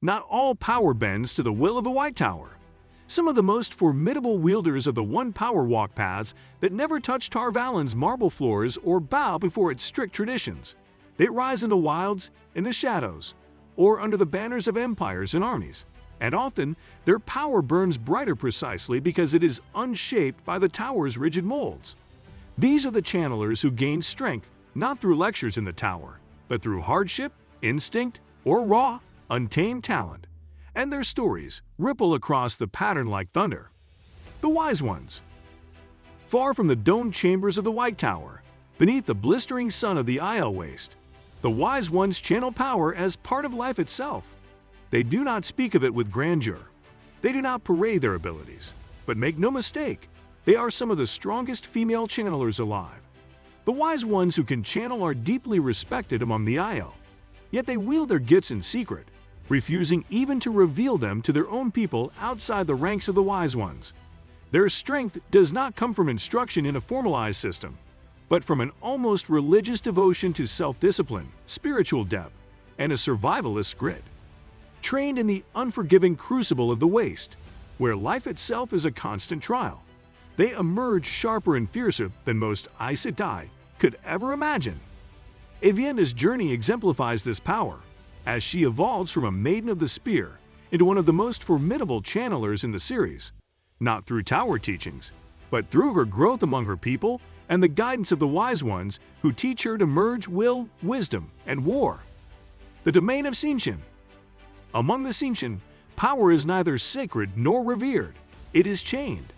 Not all power bends to the will of a White Tower. Some of the most formidable wielders of the One Power walk paths that never touch Tar Valen's marble floors or bow before its strict traditions. They rise in the wilds, in the shadows, or under the banners of empires and armies. And often, their power burns brighter precisely because it is unshaped by the tower's rigid molds. These are the channelers who gain strength not through lectures in the tower, but through hardship, instinct, or raw, untamed talent. And their stories ripple across the pattern like thunder. The Wise Ones. Far from the domed chambers of the White Tower, beneath the blistering sun of the Aiel waste, the Wise Ones channel power as part of life itself. They do not speak of it with grandeur. They do not parade their abilities. But make no mistake, they are some of the strongest female channelers alive. The Wise Ones who can channel are deeply respected among the Aiel. Yet they wield their gifts in secret, refusing even to reveal them to their own people outside the ranks of the Wise Ones. Their strength does not come from instruction in a formalized system, but from an almost religious devotion to self-discipline, spiritual depth, and a survivalist grit. Trained in the unforgiving crucible of the waste, where life itself is a constant trial, they emerge sharper and fiercer than most Aes Sedai could ever imagine. Avienda's journey exemplifies this power, as she evolves from a maiden of the spear into one of the most formidable channelers in the series, not through tower teachings, but through her growth among her people and the guidance of the Wise Ones who teach her to merge will, wisdom, and war. The domain of Seanchan. Among the Seanchan, power is neither sacred nor revered. It is chained.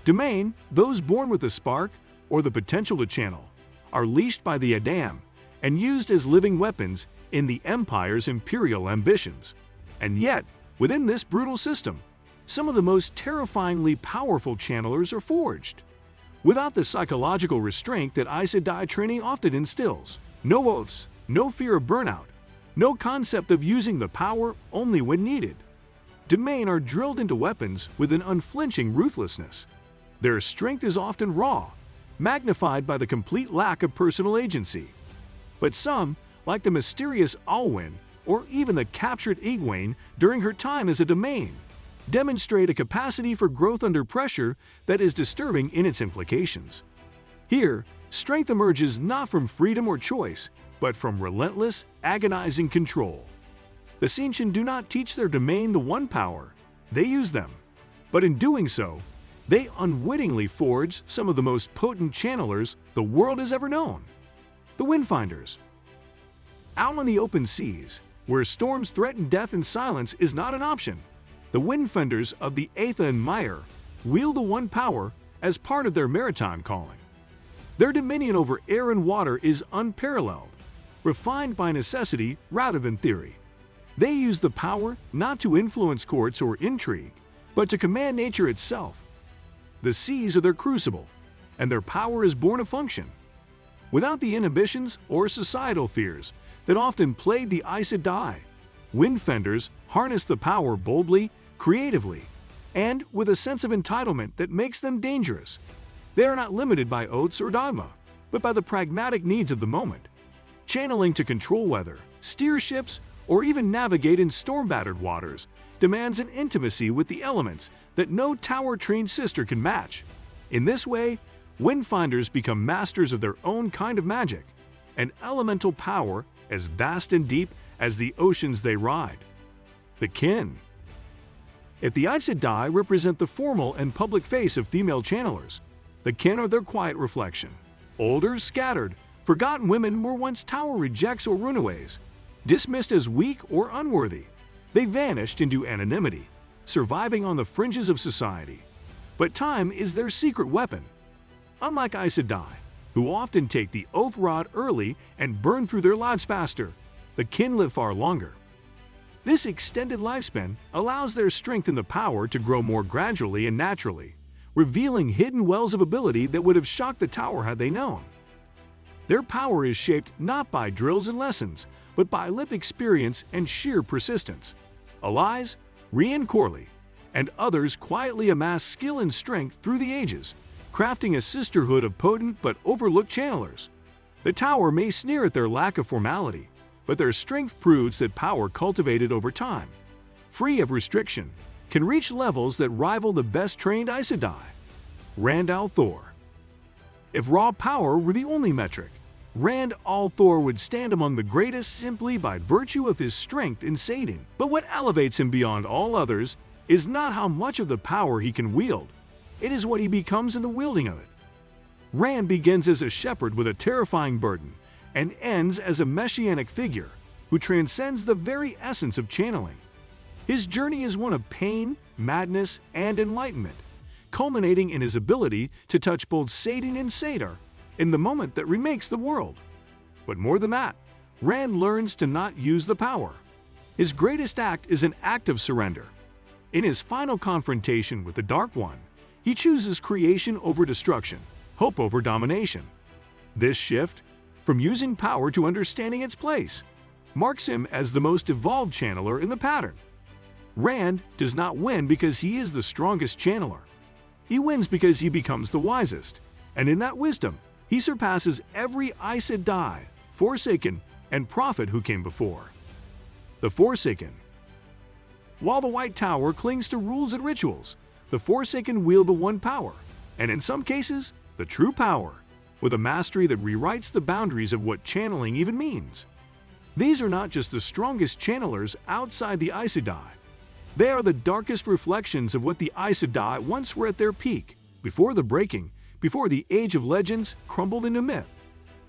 Domain, those born with the spark or the potential to channel, are leashed by the Adam and used as living weapons in the Empire's imperial ambitions. And yet, within this brutal system, some of the most terrifyingly powerful channelers are forged. Without the psychological restraint that Aes Sedai training often instills, no oaths, no fear of burnout, no concept of using the power only when needed. Domain are drilled into weapons with an unflinching ruthlessness. Their strength is often raw, magnified by the complete lack of personal agency. But some, like the mysterious Alwyn or even the captured Egwene during her time as a domain, demonstrate a capacity for growth under pressure that is disturbing in its implications. Here, strength emerges not from freedom or choice, but from relentless, agonizing control. The Seanchan do not teach their domain the One Power, they use them. But in doing so, they unwittingly forge some of the most potent channelers the world has ever known. The Windfinders. Out on the open seas, where storms threaten death and silence is not an option, the Windfinders of the Aetha and Mire wield the One Power as part of their maritime calling. Their dominion over air and water is unparalleled, refined by necessity rather than theory. They use the power not to influence courts or intrigue, but to command nature itself. The seas are their crucible, and their power is born of function. Without the inhibitions or societal fears that often plague the Aes Sedai, Windfinders harness the power boldly, creatively, and with a sense of entitlement that makes them dangerous. They are not limited by oaths or dogma, but by the pragmatic needs of the moment. Channeling to control weather, steer ships, or even navigate in storm-battered waters demands an intimacy with the elements that no tower-trained sister can match. In this way, Windfinders become masters of their own kind of magic, an elemental power as vast and deep as the oceans they ride. The Kin. If the Aes Sedai represent the formal and public face of female channelers, the Kin are their quiet reflection. Older, scattered, forgotten women were once tower rejects or runaways, dismissed as weak or unworthy. They vanished into anonymity, surviving on the fringes of society. But time is their secret weapon. Unlike Aes Sedai, who often take the oath rod early and burn through their lives faster, the Kin live far longer. This extended lifespan allows their strength and the power to grow more gradually and naturally, revealing hidden wells of ability that would have shocked the tower had they known. Their power is shaped not by drills and lessons, but by lived experience and sheer persistence. Allies, Rian Corley, and others quietly amass skill and strength through the ages, crafting a sisterhood of potent but overlooked channelers. The tower may sneer at their lack of formality, but their strength proves that power cultivated over time, free of restriction, can reach levels that rival the best-trained Aes Sedai. Rand al'Thor. If raw power were the only metric, Rand al'Thor would stand among the greatest simply by virtue of his strength in Sedai. But what elevates him beyond all others is not how much of the power he can wield, it is what he becomes in the wielding of it. Rand begins as a shepherd with a terrifying burden and ends as a messianic figure who transcends the very essence of channeling. His journey is one of pain, madness, and enlightenment, culminating in his ability to touch both Sedai and Sator in the moment that remakes the world. But more than that, Rand learns to not use the power. His greatest act is an act of surrender. In his final confrontation with the Dark One, he chooses creation over destruction, hope over domination. This shift, from using power to understanding its place, marks him as the most evolved channeler in the pattern. Rand does not win because he is the strongest channeler. He wins because he becomes the wisest, and in that wisdom, he surpasses every Aes Sedai, Forsaken, and Prophet who came before. The Forsaken. While the White Tower clings to rules and rituals, the Forsaken wield the one power, and in some cases, the true power, with a mastery that rewrites the boundaries of what channeling even means. These are not just the strongest channelers outside the Aes Sedai. They are the darkest reflections of what the Aes Sedai once were at their peak, before the breaking, before the Age of Legends crumbled into myth.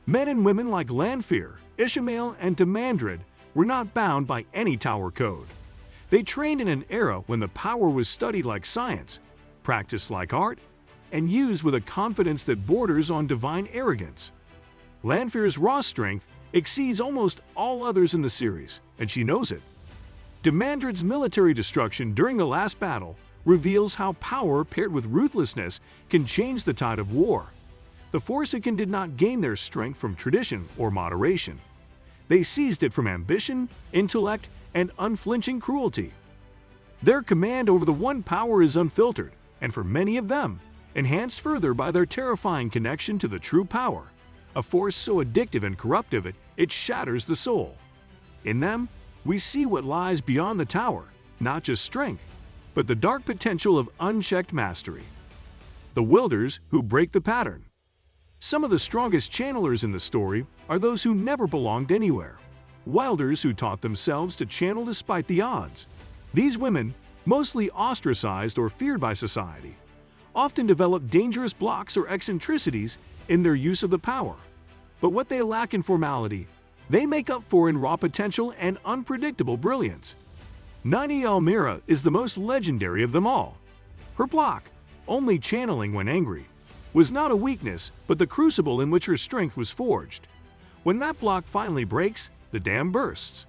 Men and women like Lanfear, Ishamael, and Demandred were not bound by any tower code. They trained in an era when the power was studied like science, practiced like art, and used with a confidence that borders on divine arrogance. Lanfear's raw strength exceeds almost all others in the series, and she knows it. Demandred's military destruction during the last battle reveals how power paired with ruthlessness can change the tide of war. The Forsaken did not gain their strength from tradition or moderation. They seized it from ambition, intellect, and unflinching cruelty. Their command over the one power is unfiltered, and for many of them, enhanced further by their terrifying connection to the true power, a force so addictive and corruptive it shatters the soul. In them, we see what lies beyond the tower, not just strength, but the dark potential of unchecked mastery. The wielders who break the pattern. Some of the strongest channelers in the story are those who never belonged anywhere. Wielders who taught themselves to channel despite the odds. These women, mostly ostracized or feared by society, often develop dangerous blocks or eccentricities in their use of the power. But what they lack in formality, they make up for in raw potential and unpredictable brilliance. Nynaeve Almira is the most legendary of them all. Her block, only channeling when angry, was not a weakness but the crucible in which her strength was forged. When that block finally breaks, the dam bursts.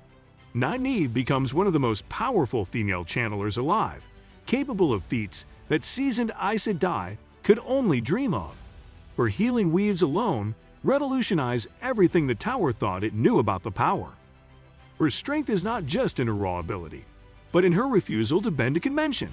Nynaeve becomes one of the most powerful female channelers alive, capable of feats that seasoned Aes Sedai could only dream of. Her healing weaves alone revolutionize everything the tower thought it knew about the power. Her strength is not just in her raw ability, but in her refusal to bend to convention.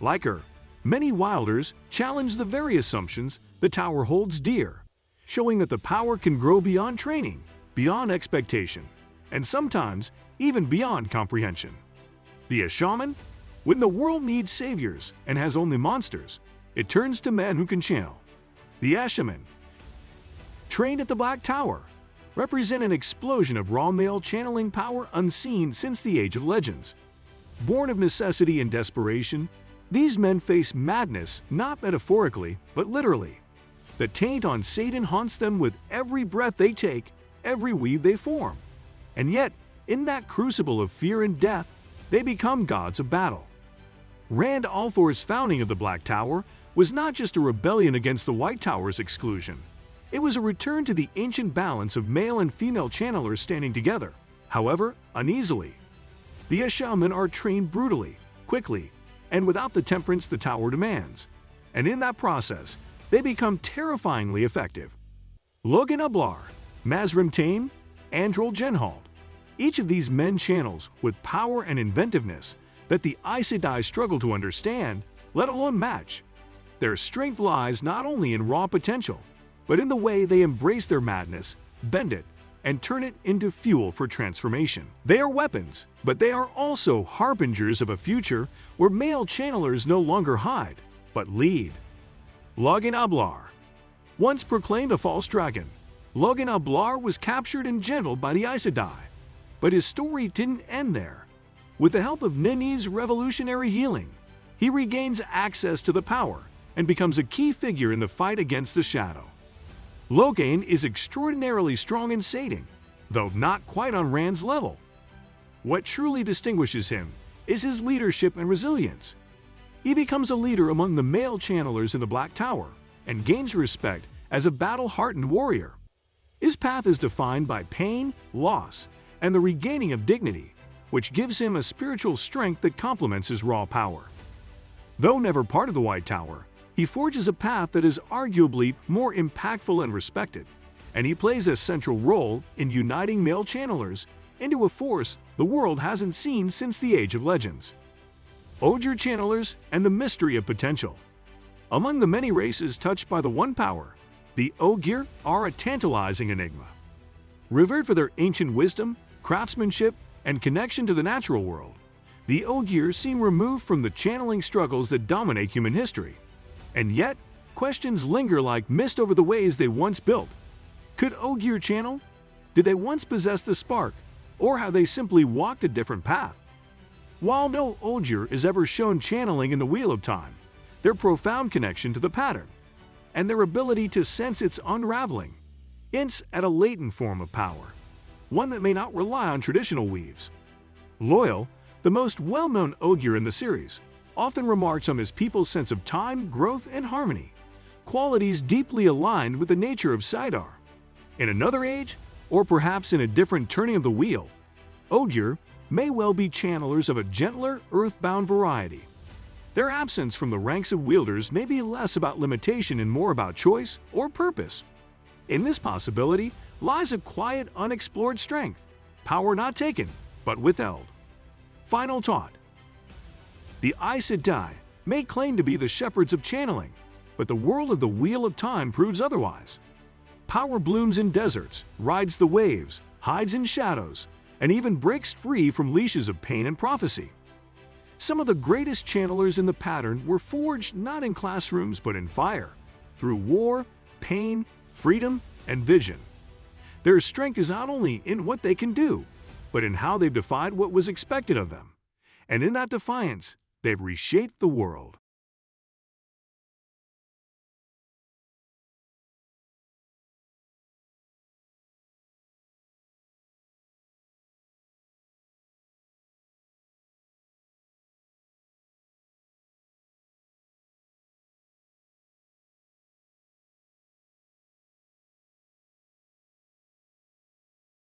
Like her, many wielders challenge the very assumptions the tower holds dear, showing that the power can grow beyond training, beyond expectation, and sometimes even beyond comprehension. The Shaman? When the world needs saviors and has only monsters, it turns to men who can channel. The Shaman, trained at the Black Tower, represent an explosion of raw male channeling power unseen since the Age of Legends. Born of necessity and desperation, these men face madness not metaphorically, but literally. The taint on Satan haunts them with every breath they take, every weave they form. And yet, in that crucible of fear and death, they become gods of battle. Rand al'Thor's founding of the Black Tower was not just a rebellion against the White Tower's exclusion. It was a return to the ancient balance of male and female channelers standing together, however uneasily. The Shaman are trained brutally, quickly, and without the temperance the tower demands. And in that process, they become terrifyingly effective. Logan Ublar, Mazrim Taim, Androl Genhald. Each of these men channels with power and inventiveness that the Aes Sedai struggle to understand, let alone match. Their strength lies not only in raw potential, but in the way they embrace their madness, bend it, and turn it into fuel for transformation. They are weapons, but they are also harbingers of a future where male channelers no longer hide, but lead. Logan Ablar. Once proclaimed a false dragon, Logan Ablar was captured and gentled by the Aes Sedai. But his story didn't end there. With the help of Non-Aes' revolutionary healing, he regains access to the power and becomes a key figure in the fight against the Shadow. Logan is extraordinarily strong and sating, though not quite on Rand's level. What truly distinguishes him is his leadership and resilience. He becomes a leader among the male channelers in the Black Tower and gains respect as a battle-hardened warrior. His path is defined by pain, loss, and the regaining of dignity, which gives him a spiritual strength that complements his raw power. Though never part of the White Tower, he forges a path that is arguably more impactful and respected, and he plays a central role in uniting male channelers into a force the world hasn't seen since the Age of Legends. Ogier channelers and the mystery of potential. Among the many races touched by the One Power, the Ogier are a tantalizing enigma. Revered for their ancient wisdom, craftsmanship, and connection to the natural world, the Ogier seem removed from the channeling struggles that dominate human history. And yet, questions linger like mist over the ways they once built. Could Ogier channel? Did they once possess the spark, or have they simply walked a different path? While no Ogier is ever shown channeling in the Wheel of Time, their profound connection to the pattern, and their ability to sense its unraveling, hints at a latent form of power, one that may not rely on traditional weaves. Loyal, the most well-known Ogier in the series, often remarks on his people's sense of time, growth, and harmony, qualities deeply aligned with the nature of Sidar. In another age, or perhaps in a different turning of the wheel, Ogier may well be channelers of a gentler, earthbound variety. Their absence from the ranks of wielders may be less about limitation and more about choice or purpose. In this possibility lies a quiet, unexplored strength, power not taken, but withheld. Final thought. The Aes Sedai may claim to be the shepherds of channeling, but the world of the Wheel of Time proves otherwise. Power blooms in deserts, rides the waves, hides in shadows, and even breaks free from leashes of pain and prophecy. Some of the greatest channelers in the pattern were forged not in classrooms but in fire, through war, pain, freedom, and vision. Their strength is not only in what they can do, but in how they've defied what was expected of them. And in that defiance, they've reshaped the world.